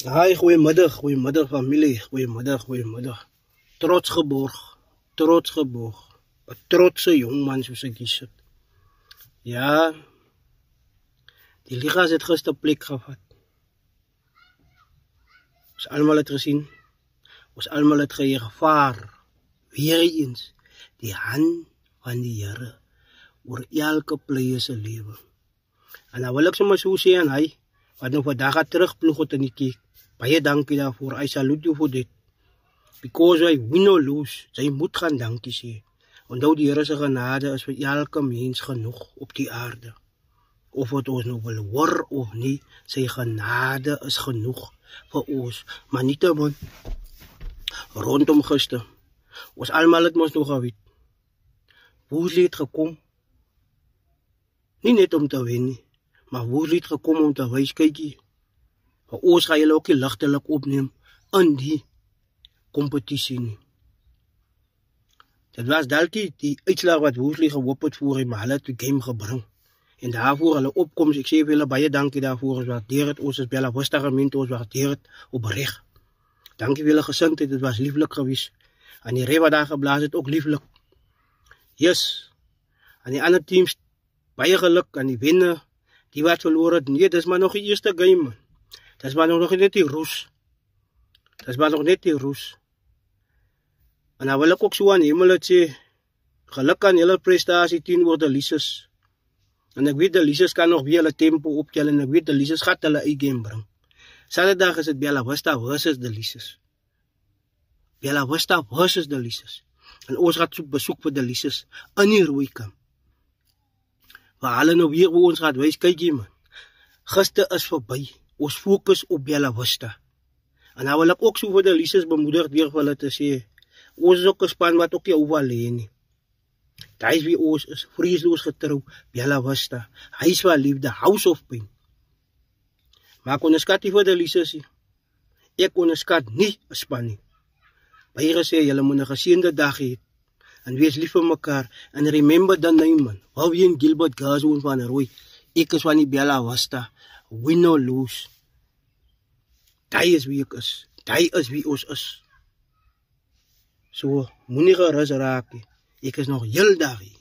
Hi, goeiemiddag familie, goeiemiddag. Trots geborg. 'n trotse jongman soos ek hier sit. Ja, die ligas het gister plek gevat. Ons almal het gesien, ons almal het gevaar. Weer eens, die hand van die Here oor elke player se lewe. En nou wil ek sommer so sê aan hy, wat nou vandag terugploeg het in die kerk. Baie dankie daarvoor, I salute you for dit. Because I win or lose, jy moet gaan dankie sê. Onthou die Here se genade is vir elke mens genoeg op die aarde. Of wat ons nou wil hoor of nie, sy genade is genoeg vir ons. Maar nie te min, rondom gister, ons almal het mos nog geweet. Woesley het gekom, nie net om te wen nie, maar Woesley het gekom om te wys, kykie, vir ons gaan julle ook die ligtelik opneem in die kompetisie nie. Dit was dalk die uitslag wat Woesley gehoop het voor hy, maar hulle het die game gebring. En daarvoor hulle opkoms, ek sê vir julle baie dankie daarvoor, ons waardeer het, ons is Bella Vista gemeente, ons waardeer het opreg. Dankie vir julle gesindheid, dit was lieflik gewees. En die ree wat daar geblaas het, ook lieflik. Yes, en die ander teams, baie geluk, en die wenne, die wat verloor het, nee, dis maar nog die eerste game, man. Dis maar nog net die roes. En dan wil ek ook so aan hemel het sê, geluk aan julle prestasie teenoor die Lises. En ek weet die Lises kan nog weer hulle tempo optel, en ek weet die Lises gaat hulle eie game bring. Saterdag is het Bella Vista versus die Lises. En ons gaat besoek vir die Lises in die Rooikamp. Waar hulle nou weer hoe ons gaat wees, kykie man. Gister is verby, ons fokus op Bella Vista. En nou wil ek ook so vir die Lises bemoedig weer vir hulle te sê, ons is ook 'n span wat ook nie overleen nie. Hy is wie ons is, vreesloos getrou, Bella Vista. Hy is vir liefde, house of pain. Maar ek onderskat nie vir die Lises nie. Ek onderskat nie 'n span nie. Baie gesê, julle moet 'n geseënde dag hê. En wees lief vir mekaar. En remember the name, man. Vivian Gilbert Gazoon van Rooi. Ek is van die Bella Vista. Win or lose. Hy is wie ek is. Hy is wie ons is. So, moenie gerus raak nie. Ek is nog heel dag hier.